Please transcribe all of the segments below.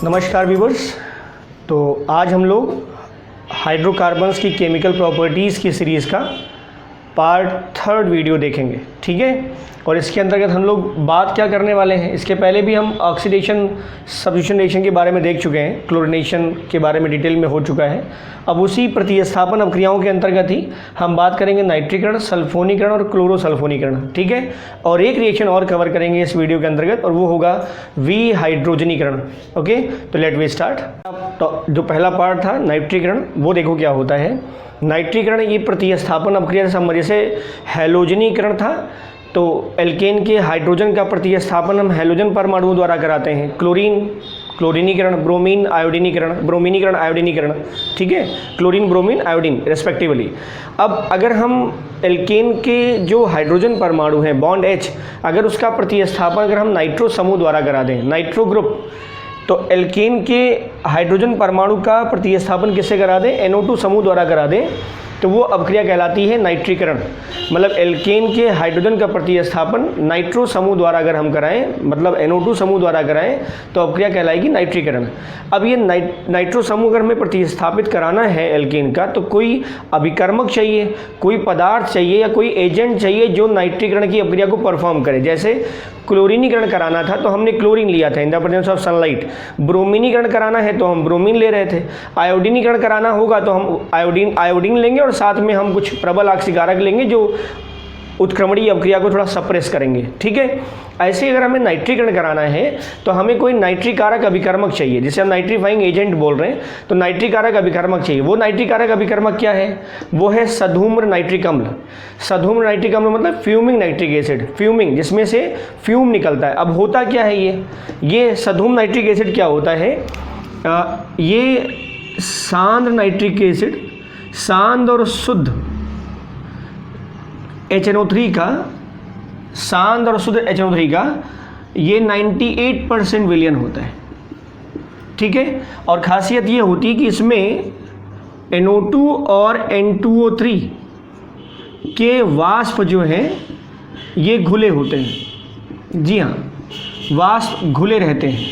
नमस्कार व्यूवर्स। तो आज हम लोग हाइड्रोकार्बन्स की केमिकल प्रॉपर्टीज़ की सीरीज़ का पार्ट 3 वीडियो देखेंगे, ठीक है। और इसके अंतर्गत हम लोग बात क्या करने वाले हैं, इसके पहले भी हम ऑक्सीडेशन सब्स्टिट्यूशन रिएक्शन के बारे में देख चुके हैं, क्लोरीनेशन के बारे में डिटेल में हो चुका है। अब उसी प्रतिस्थापन अभिक्रियाओं के अंतर्गत ही हम बात करेंगे नाइट्रीकरण, सल्फोनीकरण और क्लोरोसल्फोनीकरण, ठीक है। और एक रिएक्शन और कवर करेंगे इस वीडियो के अंतर्गत और वो होगा विहाइड्रोजनीकरण। ओके, तो लेट वी स्टार्ट। तो जो पहला पार्ट था नाइट्रीकरण, वो देखो क्या होता है। नाइट्रीकरण ये प्रतिस्थापन अभिक्रिया से संबंधित, जैसे हैलोजनीकरण था तो एल्केन के हाइड्रोजन का प्रतिस्थापन हम हैलोजन परमाणुओं द्वारा कराते हैं। क्लोरीनीकरण, ब्रोमीनीकरण आयोडीनीकरण, ठीक है, क्लोरीन ब्रोमीन आयोडीन रेस्पेक्टिवली। अब अगर हम एल्केन के जो हाइड्रोजन परमाणु हैं बॉन्ड H, अगर उसका प्रतिस्थापन अगर हम नाइट्रो समूह द्वारा करा दें, नाइट्रो ग्रुप, तो एल्केन के हाइड्रोजन परमाणु का प्रतिस्थापन किससे करा दें, NO2 समूह द्वारा करा दें, तो वो अभिक्रिया कहलाती है नाइट्रीकरण। मतलब एल्केन के हाइड्रोजन का प्रतिस्थापन नाइट्रो समूह द्वारा अगर हम कराएं, मतलब NO2 समूह द्वारा कराएं, तो अभिक्रिया कहलाएगी नाइट्रीकरण। अब ये नाइट्रो समूह अगर हमें प्रतिस्थापित कराना है एल्केन का, तो कोई अभिकर्मक चाहिए, कोई पदार्थ चाहिए या कोई एजेंट चाहिए जो नाइट्रीकरण की अभिक्रिया को परफॉर्म करे। जैसे क्लोरीनीकरण कराना था तो हमने क्लोरीन लिया था in the presence of sunlight. ब्रोमीनीकरण कराना है तो हम ब्रोमीन ले रहे थे। आयोडीनीकरण कराना होगा तो हम आयोडीन लेंगे और साथ में हम कुछ प्रबल ऑक्सीकारक लेंगे जो उत्क्रमणीय अभिक्रिया को थोड़ा सप्रेस करेंगे, ठीक है। ऐसे अगर हमें नाइट्रीकरण कराना है तो हमें कोई नाइट्रीकारक अभिकर्मक चाहिए, जिसे हम नाइट्रीफाइंग एजेंट बोल रहे हैं। तो नाइट्रीकारक अभिकर्मक चाहिए। वो नाइट्रीकारक अभिकर्मक क्या है, वो है सधूम्र नाइट्रिक अम्ल। सधूम्र नाइट्रिक अम्ल मतलब फ्यूमिंग नाइट्रिक एसिड, फ्यूमिंग जिसमें से फ्यूम निकलता है। अब होता क्या है, ये सधूम्र नाइट्रिक एसिड क्या होता है, ये सांद्र नाइट्रिक एसिड, सांद्र और शुद्ध HNO3 का, सांद्र और शुद्ध HNO3 का ये 98% विलयन होता है, ठीक है। और खासियत ये होती है कि इसमें NO2 और N2O3 के वाष्प जो हैं ये घुले होते हैं। जी हाँ, वाष्प घुले रहते हैं।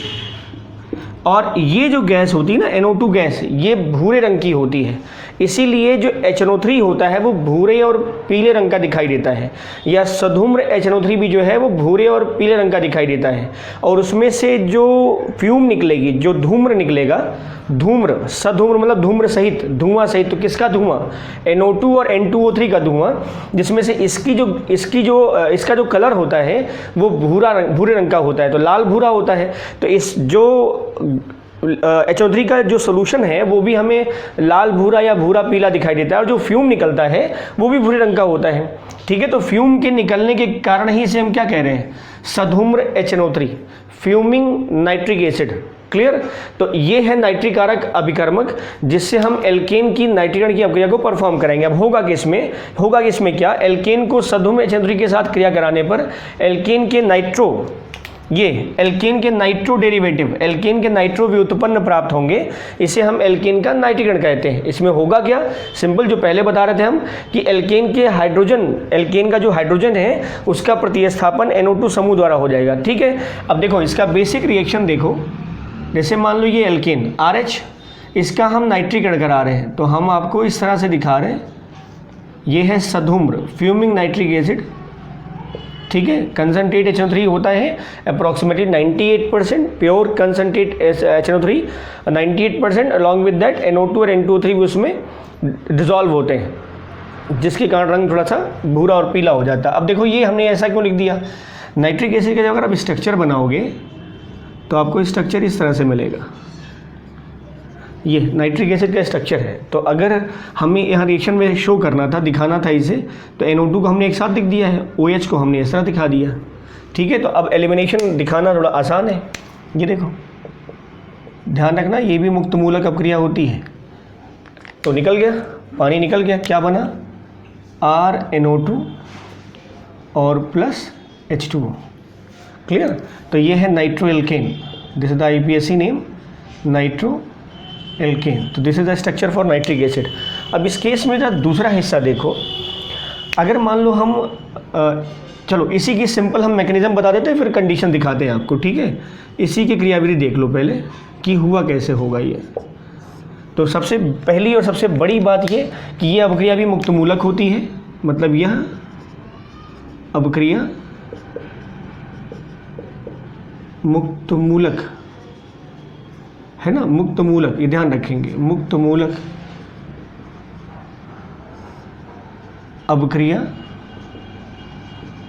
और ये जो गैस होती है ना, NO2 गैस, ये भूरे रंग की होती है। इसीलिए जो HNO3 होता है वो भूरे और पीले रंग का दिखाई देता है, या सधूम्र HNO3 भी जो है वो भूरे और पीले रंग का दिखाई देता है। और उसमें से जो फ्यूम निकलेगी, जो धूम्र निकलेगा, धूम्र, सधूम्र मतलब धूम्र सहित, धुआं सहित, तो किसका धुआं, NO2 और N2O3 का धुआं, जिसमें से इसका जो कलर होता है वो भूरे रंग का होता है, तो लाल भूरा होता है। तो इस जो HNO3 का जो सोल्यूशन है वो भी हमें लाल भूरा या भूरा पीला दिखाई देता है, और जो फ्यूम निकलता है वो भी भूरे रंग का होता है, ठीक है। तो फ्यूम के निकलने के कारण ही इसे हम क्या कह रहे हैं, सधूम्र HNO3, fuming nitric acid. Clear. तो ये है नाइट्रीकारक अभिकर्मक, जिससे हम एल्केन की नाइट्रीकरण की अभिक्रिया को परफॉर्म करेंगे। अब होगा कि इसमें क्या, एल्केन को सधूम्र HNO3 के साथ क्रिया कराने पर एल्केन के नाइट्रो डेरिवेटिव, एल्केन के नाइट्रो व्युत्पन्न प्राप्त होंगे। इसे हम एल्केन का नाइट्रीकरण कहते हैं। इसमें होगा क्या, सिंपल जो पहले बता रहे थे हम कि एल्केन का जो हाइड्रोजन है उसका प्रतिस्थापन NO2 समूह द्वारा हो जाएगा, ठीक है। अब देखो इसका बेसिक रिएक्शन देखो, जैसे मान लो ये एल्केन RH, इसका हम नाइट्रीकरण करा रहे हैं, तो हम आपको इस तरह से दिखा रहे हैं, ये है सधूम्र फ्यूमिंग नाइट्रिक एसिड, ठीक है। कंसंट्रेट HNO3 होता है approximately 98%, pure concentrate HNO3 98%, along with that NO2 और N2O3 भी उसमें डिजॉल्व होते हैं, जिसके कारण रंग थोड़ा सा भूरा और पीला हो जाता है। अब देखो ये हमने ऐसा क्यों लिख दिया, नाइट्रिक एसिड का जब अगर आप स्ट्रक्चर बनाओगे तो आपको स्ट्रक्चर इस तरह से मिलेगा। ये नाइट्रिक एसिड का स्ट्रक्चर है। तो अगर हमें यहाँ रिएक्शन में शो करना था, दिखाना था इसे, तो NO2 को हमने एक साथ दिख दिया है, OH को हमने इस तरह दिखा दिया, ठीक है। तो अब एलिमिनेशन दिखाना थोड़ा आसान है। ये देखो, ध्यान रखना ये भी मुक्त मूलक अभिक्रिया होती है। तो निकल गया, पानी निकल गया, क्या बना, RNO2 और प्लस H2O। क्लियर। तो ये है nitro alkane, this is the IPSC name, nitro alkane. तो this is the structure for nitric acid. अब इस केस में दूसरा हिस्सा देखो, अगर मान लो हम चलो इसी की सिंपल हम मैकेनिज्म बता देते हैं, फिर कंडीशन दिखाते हैं आपको, ठीक है। इसी की क्रियाविधि देख लो पहले कि हुआ कैसे होगा ये। तो सबसे पहली और सबसे बड़ी बात ये कि ये अवक्रिया भी मुक्त मूलक होती है, मतलब यह अवक्रिया मुक्त मूलक है ना, मुक्त मूलक, ये ध्यान रखेंगे, मुक्त मूलक अवक्रिया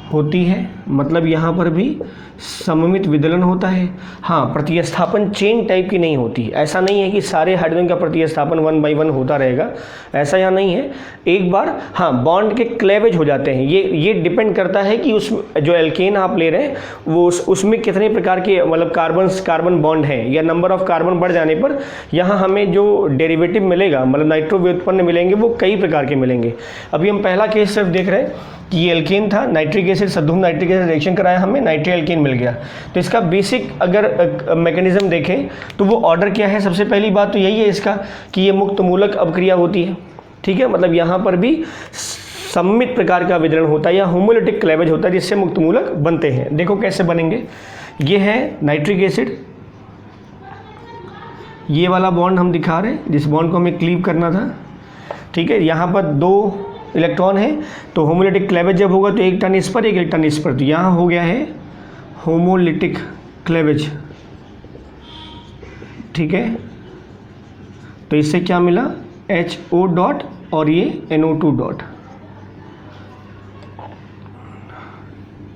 होती है, मतलब यहाँ पर भी सममित विदलन होता है। हाँ, प्रतिस्थापन चेन टाइप की नहीं होती, ऐसा नहीं है कि सारे हाइड्रोजन का प्रतिस्थापन 1 by 1 होता रहेगा, ऐसा यहाँ नहीं है। एक बार हाँ बॉन्ड के क्लेवेज हो जाते हैं, ये डिपेंड करता है कि उस जो एल्केन आप ले रहे हैं वो उसमें कितने प्रकार के मतलब कार्बन बॉन्ड हैं, या नंबर ऑफ कार्बन बढ़ जाने पर यहाँ हमें जो डेरिवेटिव मिलेगा, मतलब नाइट्रो व्युत्पन्न मिलेंगे, वो कई प्रकार के मिलेंगे। अभी हम पहला केस सिर्फ देख रहे हैं कि ये एल्केन था, नाइट्रिक एसिड सद्धूम नाइट्रिक एसिड रिएक्शन कराया, हमें नाइट्रिल एल्केन मिल गया। तो इसका बेसिक अगर मैकेनिज्म देखें तो वो ऑर्डर क्या है, सबसे पहली बात तो यही है इसका कि ये मुक्त मूलक अवक्रिया होती है, ठीक है। मतलब यहाँ पर भी सममित प्रकार का वितरण होता है या होमोलिटिक क्लेवेज होता है जिससे मुक्त मूलक बनते हैं। देखो कैसे बनेंगे, ये है नाइट्रिक एसिड, ये वाला बॉन्ड हम दिखा रहे हैं जिस बॉन्ड को हमें क्लीव करना था, ठीक है। यहाँ पर 2 इलेक्ट्रॉन है, तो होमोलिटिक क्लेवेज जब होगा तो एक टर्न इस पर, एक टर्न इस पर, तो यहाँ हो गया है होमोलिटिक क्लेवेज, ठीक है। तो इससे क्या मिला, HO डॉट और ये NO2 डॉट,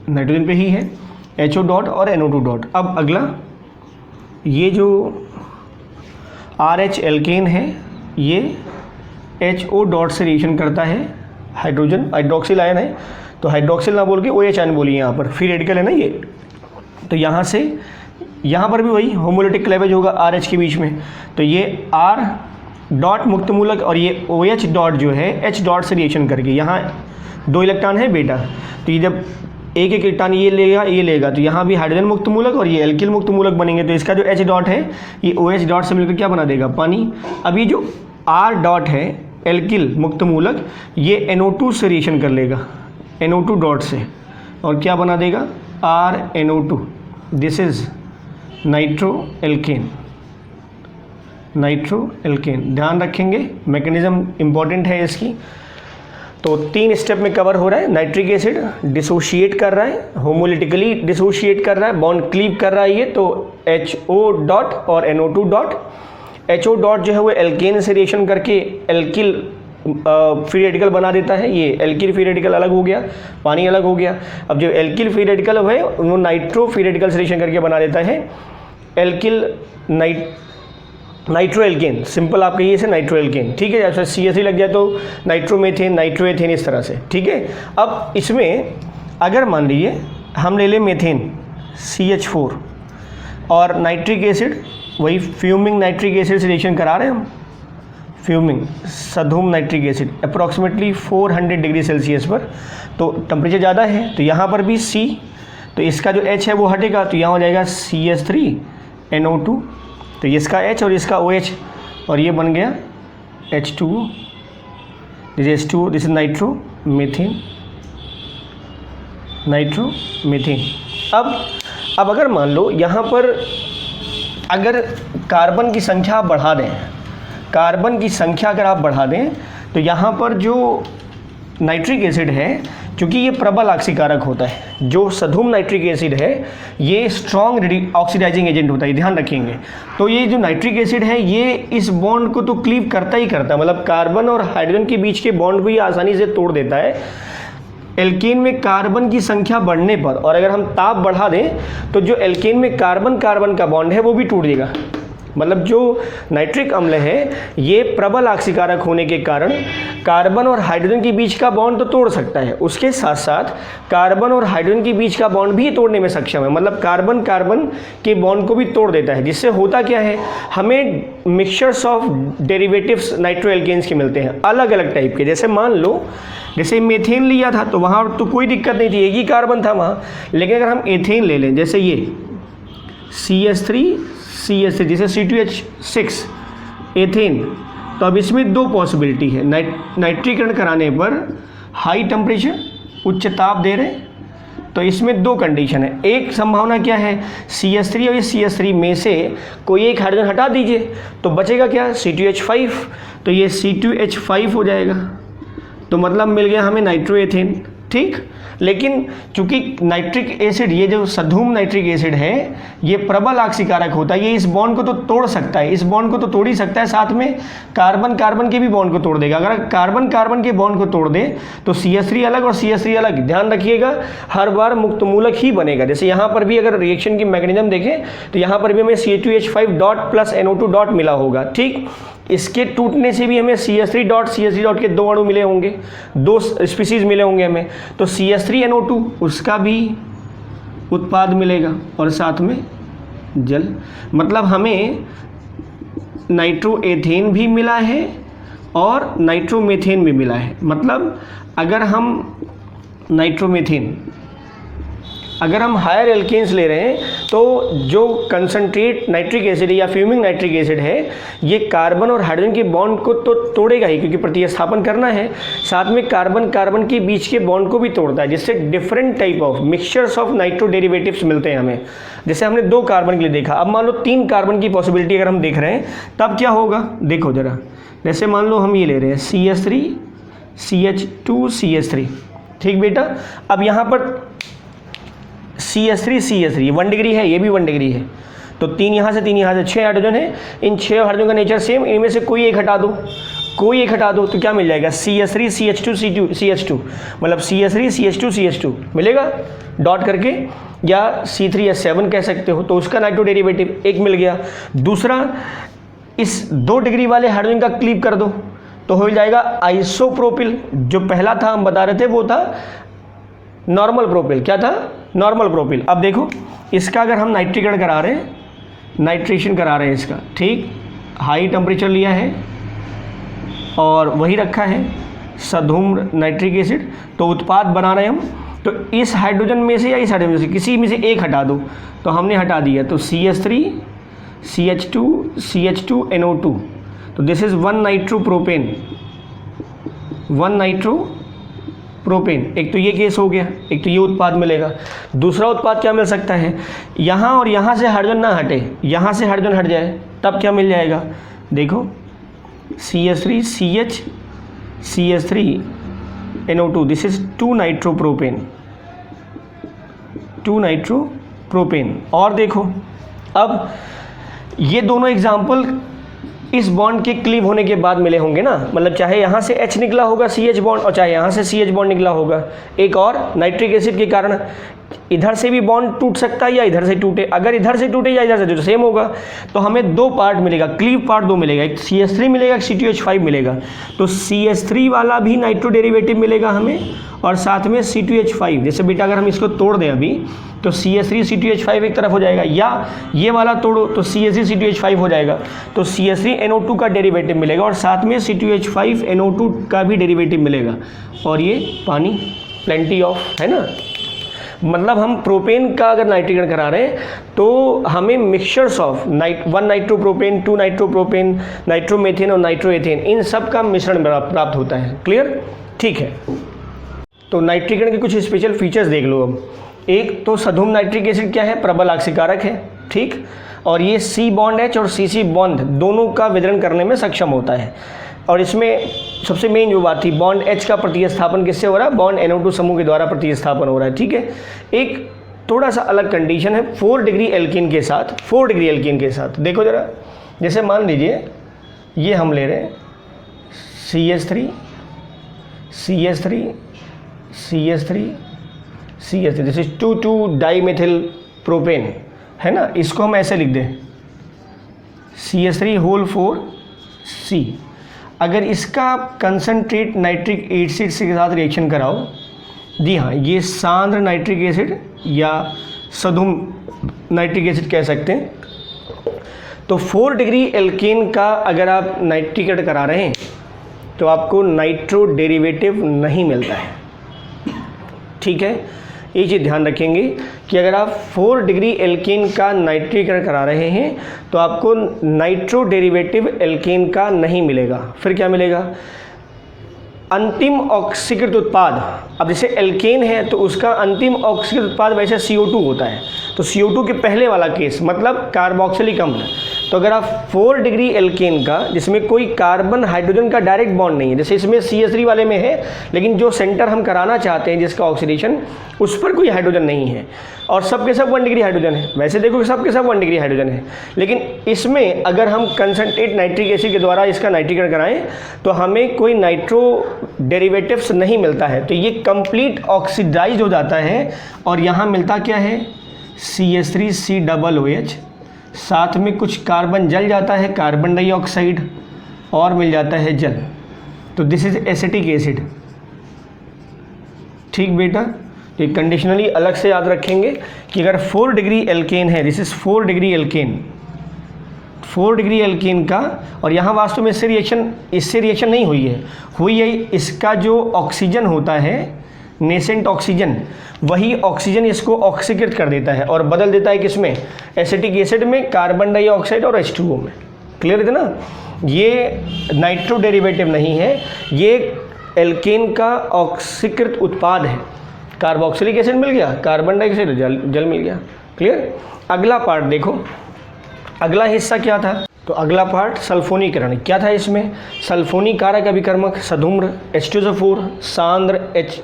नाइट्रोजन पे ही है HO डॉट और NO2 डॉट। अब अगला ये जो RH एल्केन है ये HO डॉट से रिएक्शन करता है, हाइड्रोजन हाइड्रोक्सिल आयन है, तो हाइड्रोक्सिल ना बोल के OH आयन बोलिए, यहाँ पर फ्री रेडिकल है ना ये। तो यहाँ से यहाँ पर भी वही होमोलिटिक क्लेवेज होगा RH के बीच में, तो ये R डॉट मुक्त मूलक और ये OH डॉट जो है H डॉट से रिएक्शन करके, यहाँ 2 इलेक्ट्रॉन है बेटा, तो ये जब एक इलेक्ट्रॉन ये लेगा तो यहाँ भी हाइड्रोजन मुक्त मूलक और ये एल्किल मुक्त मूलक बनेंगे। तो इसका जो H डॉट है ये OH डॉट से मिलकर क्या बना देगा, पानी। अब ये जो R डॉट है एल्किल मुक्त मूलक, ये NO2 से रिएक्शन कर लेगा, NO2 डॉट से, और क्या बना देगा, RNO2। This is nitro alkene, nitro alkene. ध्यान रखेंगे मैकेनिज्म इंपॉर्टेंट है इसकी। तो 3 स्टेप में कवर हो रहा है। नाइट्रिक एसिड डिसोशिएट कर रहा है, होमोलिटिकली डिसोशिएट कर रहा है, बॉन्ड क्लीव कर रहा है ये, तो HO डॉट और NO2 डॉट। HO डॉट जो है वो एल्केन से रिएक्शन करके एल्किल फ्री रेडिकल बना देता है, ये एल्किल फ्री रेडिकल अलग हो गया, पानी अलग हो गया। अब जो एल्किल फ्री रेडिकल है वो नाइट्रो फ्री रेडिकल से रिएक्शन करके बना देता है एल्किल नाइट्रो एल्केन, सिंपल आप कहिए इसे नाइट्रो एल्केन, ठीक है। जैसे CH3 लग जाए तो नाइट्रोमेथेन, नाइट्रोएथेन, इस तरह से, ठीक है। अब इसमें अगर मान लीजिए हम ले लें मेथेन CH4 और नाइट्रिक एसिड, वही फ्यूमिंग नाइट्रिक एसिड से रिएक्शन करा रहे हैं हम, फ्यूमिंग सद्धूम nitric acid approximately 400 degree Celsius पर, तो टेम्परेचर ज़्यादा है, तो यहाँ पर भी C, तो इसका जो H है वो हटेगा, तो यहाँ हो जाएगा CH3 NO2, तो इसका H और इसका OH, और ये बन गया H2O, this is H2O, this is nitro methane, nitro methane. अब अगर मान लो यहाँ पर अगर कार्बन की संख्या आप बढ़ा दें, कार्बन की संख्या अगर आप बढ़ा दें, तो यहाँ पर जो नाइट्रिक एसिड है, क्योंकि ये प्रबल ऑक्सीकारक होता है, जो सद्धूम नाइट्रिक एसिड है ये स्ट्रॉन्ग ऑक्सीडाइजिंग एजेंट होता है, ध्यान रखेंगे। तो ये जो नाइट्रिक एसिड है ये इस बॉन्ड को तो क्लीव करता ही करता है, मतलब कार्बन और हाइड्रोजन के बीच के बॉन्ड को ये आसानी से तोड़ देता है। एल्केन में कार्बन की संख्या बढ़ने पर और अगर हम ताप बढ़ा दें तो जो एल्केन में कार्बन का बॉन्ड है वो भी टूट जाएगा। मतलब जो नाइट्रिक अम्ल है ये प्रबल ऑक्सीकारक होने के कारण कार्बन और हाइड्रोजन के बीच का बॉन्ड तो तोड़ सकता है, उसके साथ साथ कार्बन और हाइड्रोजन के बीच का बॉन्ड भी तोड़ने में सक्षम है, मतलब कार्बन के बॉन्ड को भी तोड़ देता है। जिससे होता क्या है, हमें mixtures of derivatives nitro alkanes के मिलते हैं अलग अलग टाइप के। जैसे मान लो जैसे मेथेन लिया था तो वहाँ तो कोई दिक्कत नहीं थी, एक ही कार्बन था वहाँ, लेकिन अगर हम एथेन ले लें, जैसे ये CH3 जैसे C2H6 एथेन, तो अब इसमें दो पॉसिबिलिटी है। नाइट्रीकरण कराने पर हाई टेम्परेचर, उच्च ताप दे रहे, तो इसमें दो कंडीशन है। एक संभावना क्या है, CH3 और इस CH3 में से कोई एक हाइड्रोजन हटा दीजिए तो बचेगा क्या, C2H5। तो ये C2H5 हो जाएगा, तो मतलब मिल गया हमें नाइट्रोएथेन। ठीक, लेकिन चूंकि नाइट्रिक एसिड, ये जो सधूम नाइट्रिक एसिड है, ये प्रबल आक्सीकारक होता है, ये इस बॉन्ड को तो तोड़ सकता है, इस बॉन्ड को तो तोड़ ही सकता है, साथ में कार्बन कार्बन के भी बॉन्ड को तोड़ देगा। अगर कार्बन कार्बन के बॉन्ड को तोड़ दे तो CH3 अलग और CH3 अलग, ध्यान रखिएगा हर बार मुक्त मूलक ही बनेगा। जैसे यहाँ पर भी अगर रिएक्शन की मैकेनिज्म देखें तो यहाँ पर भी हमें C2H5 dot plus NO2 dot मिला होगा। ठीक, इसके टूटने से भी हमें CH3 डॉट के 2 अणु मिले होंगे, 2 स्पीसीज मिले होंगे हमें, तो CH3NO2 उसका भी उत्पाद मिलेगा और साथ में जल। मतलब हमें नाइट्रोएथेन भी मिला है और नाइट्रोमेथेन भी मिला है। मतलब अगर हम अगर हम हायर एल्केन्स ले रहे हैं तो जो कंसंट्रेट नाइट्रिक एसिड या फ्यूमिंग नाइट्रिक एसिड है, ये कार्बन और हाइड्रोजन के बॉन्ड को तो तोड़ेगा ही, क्योंकि प्रतिस्थापन करना है, साथ में कार्बन कार्बन के बीच के बॉन्ड को भी तोड़ता है, जिससे different type of mixtures of nitro derivatives मिलते हैं हमें। जैसे हमने 2 कार्बन के लिए देखा, अब मान लो 3 कार्बन की पॉसिबिलिटी अगर हम देख रहे हैं तब क्या होगा, देखो जरा। जैसे मान लो हम ये ले रहे हैं CH3 CH2 CH3, ठीक बेटा। अब यहाँ पर CH3 1 डिग्री है, ये भी 1 डिग्री है, तो 3 यहाँ से 3 यहाँ से 6 हाइड्रोजन है। इन 6 हाइड्रोजन का नेचर सेम, इनमें से कोई एक हटा दो, तो क्या मिल जाएगा, CH3 CH2 CH2, मतलब CH3 CH2 CH2 मिलेगा डॉट करके, या C3H7 कह सकते हो, तो उसका नाइट्रो डेरिवेटिव एक मिल गया। दूसरा, इस 2 डिग्री वाले हाइड्रोजन का क्लीव कर दो तो हो जाएगा आइसोप्रोपिल। जो पहला था हम बता रहे थे वो था नॉर्मल प्रोपिल। क्या था, नॉर्मल प्रोपिल। अब देखो इसका अगर हम नाइट्रीकरण करा रहे हैं, नाइट्रेशन करा रहे हैं इसका, ठीक, हाई टेम्परेचर लिया है और वही रखा है सधूम नाइट्रिक एसिड, तो उत्पाद बना रहे हैं हम। तो इस हाइड्रोजन में से या इस हाइड्रोजन में से किसी में से एक हटा दो, तो हमने हटा दिया, तो CH3 CH2 NO2, तो दिस इज 1 नाइट्रोप्रोपेन, एक तो ये केस हो गया, एक तो ये उत्पाद मिलेगा। दूसरा उत्पाद क्या मिल सकता है, यहाँ और यहाँ से हाइड्रोजन ना हटे, यहाँ से हाइड्रोजन हट जाए, तब क्या मिल जाएगा, देखो CH3 CH3 NO2, this is 2 nitropropane. और देखो अब ये दोनों एग्जाम्पल इस बॉन्ड के क्लीव होने के बाद मिले होंगे ना, मतलब चाहे यहाँ से H निकला होगा CH बॉन्ड और चाहे यहाँ से CH बॉन्ड निकला होगा। एक और नाइट्रिक एसिड के कारण इधर से भी बॉन्ड टूट सकता है या इधर से टूटे, अगर इधर से टूटे या इधर से टूटे सेम होगा, तो हमें 2 पार्ट मिलेगा, क्लीव पार्ट 2 मिलेगा, एक CH3 मिलेगा, एक C2H5 मिलेगा। तो CH3 वाला भी नाइट्रो डेरिवेटिव मिलेगा हमें और साथ में C2H5। जैसे बेटा अगर हम इसको तोड़ दें अभी तो CH3 C2H5 एक तरफ हो जाएगा, या ये वाला तोड़ो तो CH3 C2H5 हो जाएगा, तो CH3 NO2 का डेरिवेटिव मिलेगा और साथ में C2H5 NO2 का भी डेरिवेटिव मिलेगा, और ये पानी प्लेंटी ऑफ है ना। मतलब हम प्रोपेन का अगर नाइट्रीकरण करा रहे हैं तो हमें mixtures of 1 nitropropane, 2 nitropropane, nitromethane और नाइट्रोएथेन, इन सब का मिश्रण प्राप्त होता है। क्लियर, ठीक है। तो नाइट्रीकरण के कुछ स्पेशल फीचर्स देख लो अब। एक तो सधूम नाइट्रिक एसिड क्या है, प्रबल आक्सीकारक है, ठीक, और ये C बॉन्ड H और CC बॉन्ड दोनों का वितरण करने में सक्षम होता है। और इसमें सबसे मेन जो बात थी, बॉन्ड H का प्रतिस्थापन किससे हो रहा है, बॉन्ड NO2 समूह के द्वारा प्रतिस्थापन हो रहा है, ठीक है। एक थोड़ा सा अलग कंडीशन है 4 डिग्री एल्कीन के साथ, 4 डिग्री एल्कीन के साथ। देखो जरा, जैसे मान लीजिए ये हम ले रहे हैं CH3 this is 2 dimethyl propane है ना, इसको हम ऐसे लिख दें CH3 अगर इसका कंसनट्रेट नाइट्रिक एसिड के साथ रिएक्शन कराओ, जी हाँ, ये सांद्र नाइट्रिक एसिड या सधूम नाइट्रिक एसिड कह सकते हैं। तो 4 डिग्री एल्केन का अगर आप नाइट्रीकरण करा रहे हैं तो आपको नाइट्रो डेरिवेटिव नहीं मिलता है, ठीक है। ये चीज़ ध्यान रखेंगे कि अगर आप 4 डिग्री एल्केन का नाइट्रीकरण करा रहे हैं तो आपको नाइट्रो डेरिवेटिव एल्केन का नहीं मिलेगा। फिर क्या मिलेगा, अंतिम ऑक्सीकृत उत्पाद, अब जैसे एल्केन है तो उसका अंतिम ऑक्सीकृत उत्पाद वैसे CO2 होता है, तो CO2 के पहले वाला केस मतलब कार्बोक्सिलिक अम्ल। तो अगर आप 4 डिग्री एल्केन का जिसमें कोई कार्बन हाइड्रोजन का डायरेक्ट बॉन्ड नहीं है, जैसे इसमें CH3 वाले में है, लेकिन जो सेंटर हम कराना चाहते हैं जिसका ऑक्सीडेशन, उस पर कोई हाइड्रोजन नहीं है और सब के सब 1 डिग्री हाइड्रोजन है, वैसे देखो सब के सब 1 डिग्री हाइड्रोजन है, लेकिन इसमें अगर हम कंसंट्रेट नाइट्रिक एसिड के द्वारा इसका नाइट्रीकरण कराएं तो हमें कोई नाइट्रो डेरिवेटिव्स नहीं मिलता है, तो ये कंप्लीट ऑक्सीडाइज हो जाता है और यहाँ मिलता क्या है CH3COOH, साथ में कुछ कार्बन जल जाता है, कार्बन डाइऑक्साइड, और मिल जाता है जल, तो दिस इज एसिटिक एसिड। ठीक बेटा, ये कंडीशनली अलग से याद रखेंगे कि अगर 4 डिग्री एल्केन है, this is 4 degree alkane, 4 degree alkane का, और यहाँ वास्तव में इससे रिएक्शन नहीं हुई है, इसका जो ऑक्सीजन होता है नेसेंट ऑक्सीजन, वही ऑक्सीजन इसको ऑक्सीकृत कर देता है और बदल देता है किसमें, एसिटिक एसिड में, कार्बन डाइऑक्साइड और H2O में। क्लियर है ना, ये नाइट्रो डेरिवेटिव नहीं है, ये एल्केन का ऑक्सीकृत उत्पाद है। कार्बोक्सिलिक एसिड मिल गया, कार्बन डाइऑक्साइड, जल मिल गया। क्लियर। अगला पार्ट देखो, अगला हिस्सा क्या था, तो अगला पार्ट सल्फोनीकरण। क्या था इसमें, सल्फोनी कारक अभिकर्मक सधूम्र H2SO4 सांद्र H,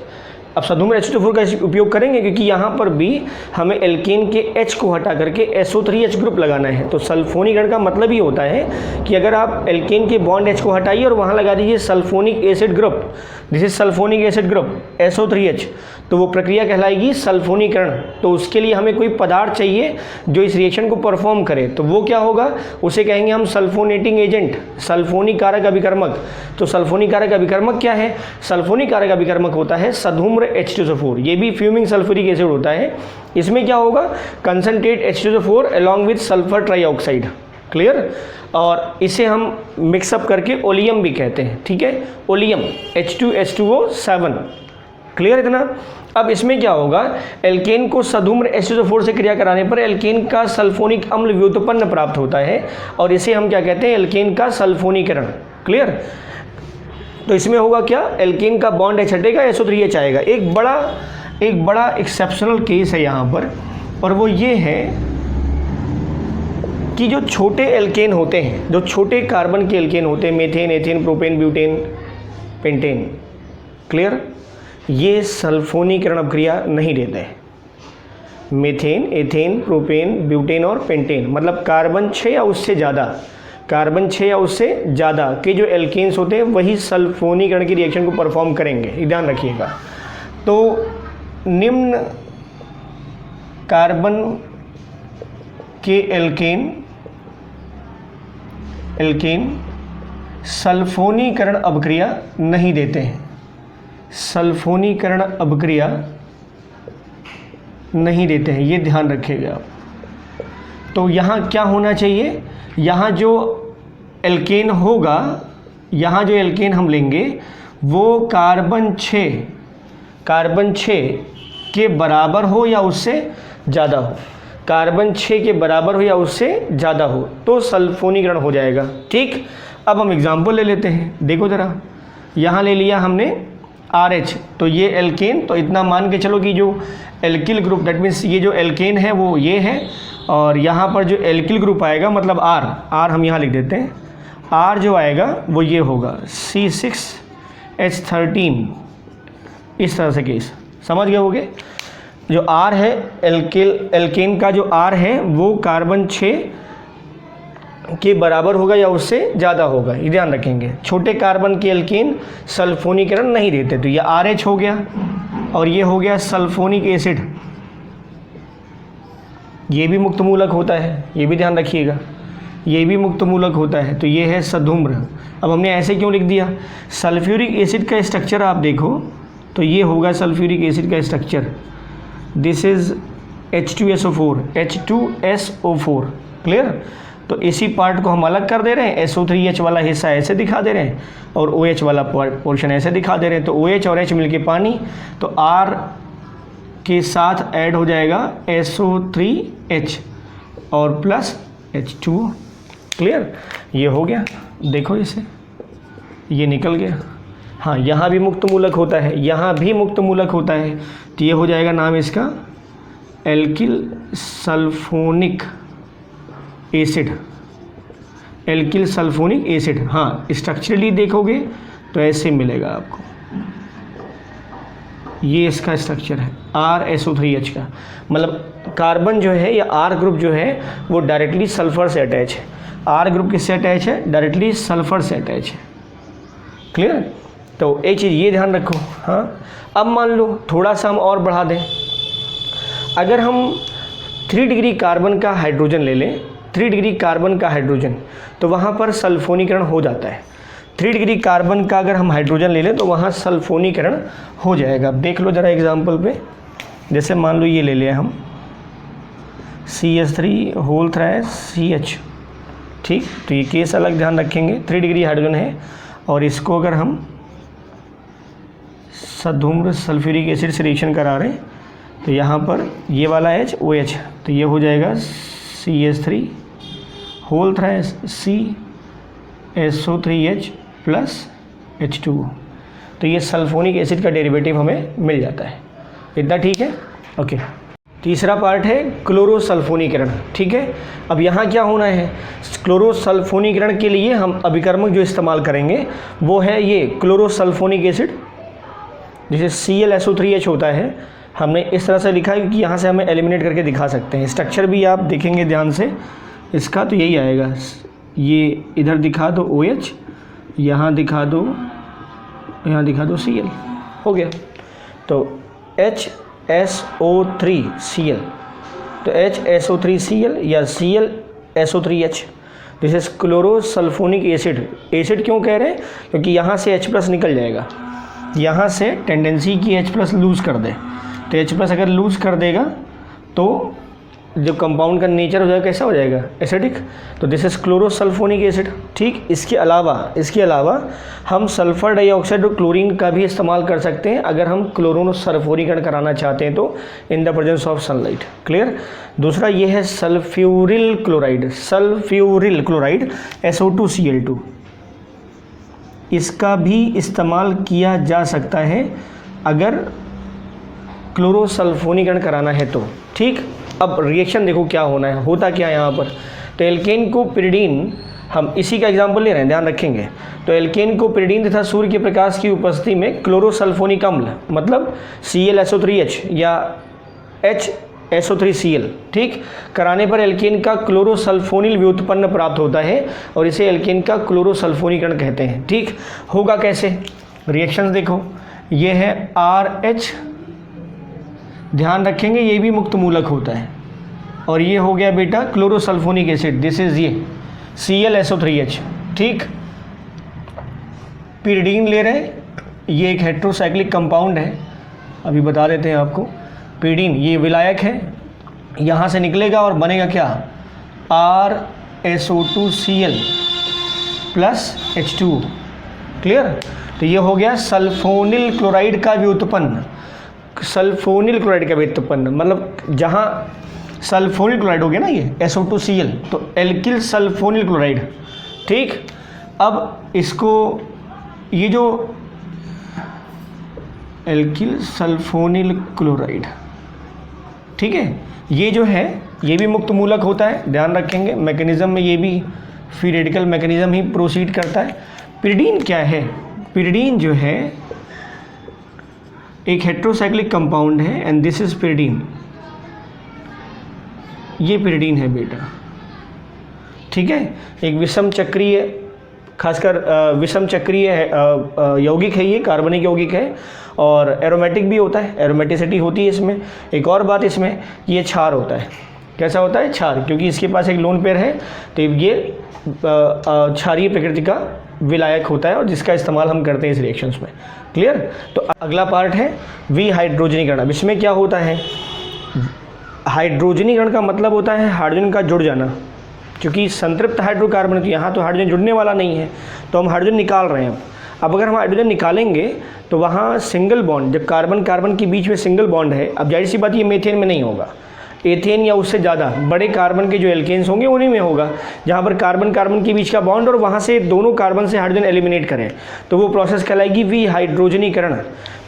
अब सधूम्र H2SO4 का उपयोग करेंगे क्योंकि यहाँ पर भी हमें एल्केन के H को हटा करके SO3H ग्रुप लगाना है। तो सल्फोनीकरण का मतलब ही होता है कि अगर आप एल्केन के बॉन्ड H को हटाइए और वहाँ लगा दीजिए sulphonic acid group, this is sulphonic acid group SO3H, तो वो प्रक्रिया कहलाएगी सल्फोनीकरण। तो उसके लिए हमें कोई पदार्थ चाहिए जो इस रिएक्शन को परफॉर्म करे, तो वो क्या होगा, उसे कहेंगे हम सल्फोनेटिंग एजेंट, सल्फोनिक कारक अभिकर्मक। तो सल्फोनिक कारक अभिकर्मक क्या है, सल्फोनिक कारक अभिकर्मक होता है सधूम्र H2SO4, ये भी फ्यूमिंग सल्फ्यूरिक एसिड होता है। इसमें क्या होगा, concentrate H2SO4 along with sulphur trioxide. Clear, और इसे हम मिक्सअप करके ओलियम भी कहते हैं। ठीक है, ओलियम H2H2O7। क्लियर इतना। अब इसमें क्या होगा, एल्केन को सधूम्र H2SO4 से क्रिया कराने पर एल्केन का सल्फोनिक अम्ल व्युत्पन्न प्राप्त होता है और इसे हम क्या कहते हैं, एल्केन का सल्फोनीकरण। क्लियर। तो इसमें होगा क्या, एल्केन का बॉन्ड H हटेगा, SO3H आएगा। एक बड़ा एक्सेप्शनल केस है यहाँ पर, और वो ये है कि जो छोटे एल्केन होते हैं, जो छोटे कार्बन के एल्केन होते हैं, methane, ethane, propane, butane, pentane, clear, ये सल्फोनीकरण अभिक्रिया नहीं देते हैं। मेथेन, एथेन, प्रोपेन, ब्यूटेन और पेंटेन, मतलब कार्बन 6 या उससे ज़्यादा, कार्बन 6 या उससे ज़्यादा के जो एल्केन्स होते हैं वही सल्फोनीकरण की रिएक्शन को परफॉर्म करेंगे, ये ध्यान रखिएगा। तो निम्न कार्बन के एल्केन सल्फोनीकरण अभिक्रिया नहीं देते हैं, सल्फोनीकरण अभिक्रिया नहीं देते हैं, ये ध्यान रखिएगा आप। तो यहाँ क्या होना चाहिए, यहाँ जो एल्केन होगा, यहाँ जो एल्केन हम लेंगे वो कार्बन 6 के बराबर हो या उससे ज़्यादा हो, कार्बन 6 के बराबर हो या उससे ज़्यादा हो तो सल्फोनीकरण हो जाएगा। ठीक, अब हम एग्जाम्पल ले लेते हैं, देखो ज़रा, यहाँ ले लिया हमने RH, तो ये एल्केन, तो इतना मान के चलो कि जो एल्किल ग्रुप, दैट मीन्स ये जो एल्केन है वो ये है, और यहाँ पर जो एल्किल ग्रुप आएगा मतलब R हम यहाँ लिख देते हैं, R जो आएगा वो ये होगा C6H13, इस तरह से केस समझ गए होगे। जो R है एल्केन का जो R है वो कार्बन 6 के बराबर होगा या उससे ज़्यादा होगा, ये ध्यान रखेंगे। छोटे कार्बन के एल्केन सल्फोनीकरण नहीं देते, तो ये RH हो गया और ये हो गया सल्फोनिक एसिड, ये भी मुक्त मूलक होता है, ये भी ध्यान रखिएगा, ये भी मुक्त मूलक होता है, तो ये है सधूम्र। अब हमने ऐसे क्यों लिख दिया, सल्फ्यूरिक एसिड का स्ट्रक्चर आप देखो तो ये होगा सल्फ्यूरिक एसिड का structure, this is H2SO4, clear. तो इसी पार्ट को हम अलग कर दे रहे हैं, SO3H वाला हिस्सा ऐसे दिखा दे रहे हैं और OH वाला पोर्शन ऐसे दिखा दे रहे हैं, तो OH और H मिलके पानी, तो R के साथ ऐड हो जाएगा SO3H और प्लस H2O, क्लियर। ये हो गया, देखो इसे, ये निकल गया, हाँ यहाँ भी मुक्त मूलक होता है, यहाँ भी मुक्त मूलक होता है, तो ये हो जाएगा नाम इसका alkyl sulphonic acid, alkyl sulphonic acid. हाँ स्ट्रक्चरली देखोगे तो ऐसे मिलेगा आपको, ये इसका स्ट्रक्चर है RSO3H का, मतलब कार्बन जो है या R ग्रुप जो है वो डायरेक्टली सल्फर से अटैच है। R ग्रुप किससे अटैच है? डायरेक्टली सल्फर से अटैच है। क्लियर? तो एक चीज़ ये ध्यान रखो। हाँ अब मान लो थोड़ा सा हम और बढ़ा दें, अगर हम 3 डिग्री कार्बन का हाइड्रोजन ले लें, 3 डिग्री कार्बन का हाइड्रोजन, तो वहाँ पर सल्फोनीकरण हो जाता है। 3 डिग्री कार्बन का अगर हम हाइड्रोजन ले लें तो वहाँ सल्फोनीकरण हो जाएगा। अब देख लो ज़रा एग्जांपल पे, जैसे मान लो ये ले लिया हम CH3 होल CH, ठीक, तो ये केस अलग ध्यान रखेंगे, 3 डिग्री हाइड्रोजन है और इसको अगर हम सधूम्र सल्फ्यूरिक एसिड से रिएक्शन करा रहे हैं तो यहाँ पर ये वाला H OH, तो ये हो जाएगा CH3 whole CSO3H plus H2O, तो ये सल्फोनिक एसिड का डेरिवेटिव हमें मिल जाता है। इतना ठीक है? ओके। तीसरा पार्ट है क्लोरोसल्फोनीकरण। ठीक है, अब यहाँ क्या होना है, क्लोरोसल्फोनीकरण के लिए हम अभिकर्मक जो इस्तेमाल करेंगे वो है ये क्लोरोसल्फोनिक एसिड, जिसे ClSO3H होता है। हमने इस तरह से लिखा है क्योंकि यहाँ से हमें एलिमिनेट करके दिखा सकते हैं। स्ट्रक्चर भी आप देखेंगे ध्यान से इसका तो यही आएगा, ये इधर दिखा दो OH, यहाँ दिखा दो Cl, हो गया। तो HSO3Cl, तो HSO3Cl या ClSO3H, this is chlorosulphonic acid. Acid क्यों कह रहे हैं? क्योंकि यहाँ से H+ निकल जाएगा, यहाँ से टेंडेंसी की H+ लूज़ कर दे, तो H+ अगर लूज़ कर देगा तो जो कंपाउंड का नेचर हो जाएगा कैसा हो जाएगा? एसिडिक। तो दिस इज क्लोरोसल्फोनिक एसिड। ठीक, इसके अलावा हम सल्फर डाइऑक्साइड और क्लोरीन का भी इस्तेमाल कर सकते हैं अगर हम क्लोरोसल्फोनीकरण कराना चाहते हैं तो, इन the presence of sunlight. Clear? दूसरा ये है सल्फ्यूरिल क्लोराइड, SO2Cl2, इसका भी इस्तेमाल किया जा सकता है अगर क्लोरोसल्फोनीकरण कराना है तो। ठीक, अब रिएक्शन देखो क्या होना है, होता क्या है यहाँ पर। तो एल्केन को पिरिडीन, हम इसी का एग्जांपल ले रहे हैं, ध्यान रखेंगे। तो एल्केन को पिरिडीन तथा सूर्य के प्रकाश की उपस्थिति में क्लोरोसल्फोनिक अम्ल मतलब ClSO3H या HSO3Cl, ठीक, कराने पर एल्केन का क्लोरोसल्फोनिल व्युत्पन्न प्राप्त होता है और इसे एल्केन का क्लोरोसल्फोनीकरण कहते हैं। ठीक, होगा कैसे? रिएक्शंस देखो, ये है RH, ध्यान रखेंगे ये भी मुक्त मूलक होता है, और ये हो गया बेटा क्लोरोसल्फोनिक एसिड, दिस इज ये ClSO3H। ठीक, पिरिडीन ले रहे हैं, ये एक हेट्रोसाइक्लिक कंपाउंड है, अभी बता देते हैं आपको। पिरिडीन ये विलायक है, यहाँ से निकलेगा और बनेगा क्या? RSO2Cl plus H2O। क्लियर? तो ये हो गया सल्फोनिल क्लोराइड का व्युत्पन्न, सल्फोनिल क्लोराइड का व्युत्पन्न, मतलब जहाँ सल्फोनिल क्लोराइड हो गया ना ये SO2Cl, तो एल्किल सल्फोनिल क्लोराइड। ठीक, अब इसको ये जो एल्किल सल्फोनिल क्लोराइड, ठीक है, ये जो है ये भी मुक्त मूलक होता है, ध्यान रखेंगे। मैकेनिज्म में ये भी फ्री रेडिकल मैकेनिज्म ही प्रोसीड करता है। पिरिडीन क्या है? पिरिडीन जो है एक हेट्रोसाइक्लिक कंपाउंड है एंड दिस इज पिरिडीन, ये पिरिडीन है बेटा। ठीक है, एक विषम चक्रीय, खासकर विषम चक्रीय यौगिक है, ये कार्बनिक यौगिक है और एरोमेटिक भी होता है, एरोमेटिसिटी होती है इसमें। एक और बात इसमें, ये क्षार होता है। कैसा होता है? क्षार, क्योंकि इसके पास एक लोन पेयर है, तो ये क्षारीय प्रकृति का विलायक होता है और जिसका इस्तेमाल हम करते हैं इस रिएक्शंस में। क्लियर? तो अगला पार्ट है विहाइड्रोजनीकरण। अब इसमें क्या होता है? हाइड्रोजनीकरण का मतलब होता है हाइड्रोजन का जुड़ जाना, क्योंकि संतृप्त हाइड्रोकार्बन, तो यहाँ तो हाइड्रोजन जुड़ने वाला नहीं है, तो हम हाइड्रोजन निकाल रहे हैं। अब अगर हम हाइड्रोजन निकालेंगे तो वहाँ सिंगल बॉन्ड, जब कार्बन कार्बन के बीच में सिंगल बॉन्ड है, अब जाहिर सी बात ये मीथेन में नहीं होगा, एथेन या उससे ज़्यादा बड़े कार्बन के जो एल्केन्स होंगे उन्हीं में होगा, जहाँ पर कार्बन कार्बन के बीच का बॉन्ड और वहाँ से दोनों कार्बन से हाइड्रोजन एलिमिनेट करें, तो वो प्रोसेस कहलाएगी विहाइड्रोजनीकरण,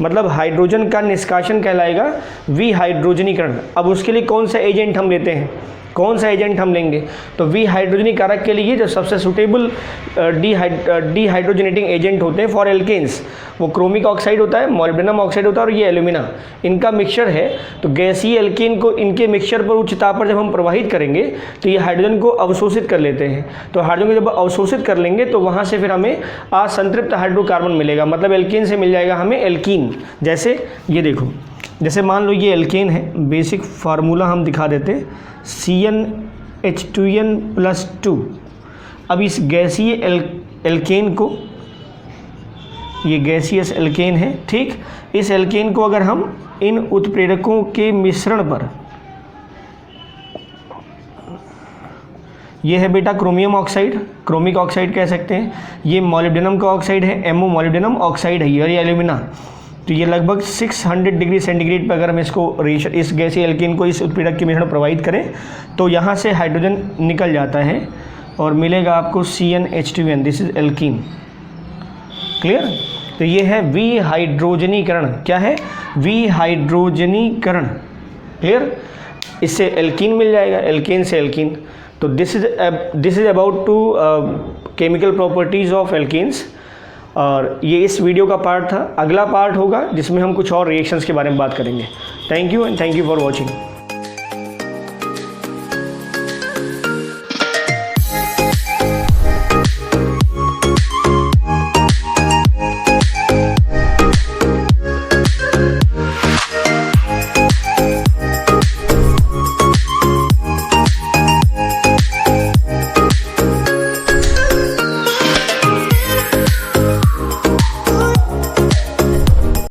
मतलब हाइड्रोजन का निष्कासन कहलाएगा विहाइड्रोजनीकरण। अब उसके लिए कौन सा एजेंट हम लेते हैं, कौन सा एजेंट हम लेंगे, तो विहाइड्रोजनीकारक के लिए जो सबसे सुटेबल डिहाइड्रोजनेटिंग एजेंट होते हैं फॉर एल्केन्स, वो क्रोमिक ऑक्साइड होता है, मोलिब्डेनम ऑक्साइड होता है और ये एल्यूमिना, इनका मिक्सचर है। तो गैसीय एल्केन को इनके मिक्सचर पर उच्च ताप पर जब हम प्रवाहित करेंगे तो ये हाइड्रोजन को अवशोषित कर लेते हैं। तो हाइड्रोजन को जब अवशोषित कर लेंगे तो वहाँ से फिर हमें असंतृप्त हाइड्रोकार्बन मिलेगा, मतलब एल्केन से मिल जाएगा हमें एल्कीन। जैसे ये देखो, जैसे मान लो ये एल्केन है, बेसिक फार्मूला हम दिखा देते हैं, CnH2n+2। अब इस गैसीय एल्केन को, ये गैसियस एल्केन है, ठीक, इस एल्केन को अगर हम इन उत्प्रेरकों के मिश्रण पर, ये है बेटा क्रोमियम ऑक्साइड, क्रोमिक ऑक्साइड कह सकते हैं, ये मोलिब्डेनम का ऑक्साइड है, एमओ मोलिब्डेनम ऑक्साइड है ये, और ये एल्यूमिना। तो ये लगभग 600 डिग्री सेंटीग्रेड पर अगर हम इसको इस गैसीय एल्केन को इस उत्प्रेरक के मिश्रण प्रवाहित करें तो यहाँ से हाइड्रोजन निकल जाता है और मिलेगा आपको CnH2n, this is alkene. Clear? तो ये है विहाइड्रोजनीकरण। क्या है? विहाइड्रोजनीकरण। क्लियर? इससे एल्कीन मिल जाएगा, एल्केन से एल्कीन। तो this is about two chemical properties of alkanes, और ये इस वीडियो का पार्ट था। अगला पार्ट होगा जिसमें हम कुछ और रिएक्शंस के बारे में बात करेंगे। Thank you and thank you for watching.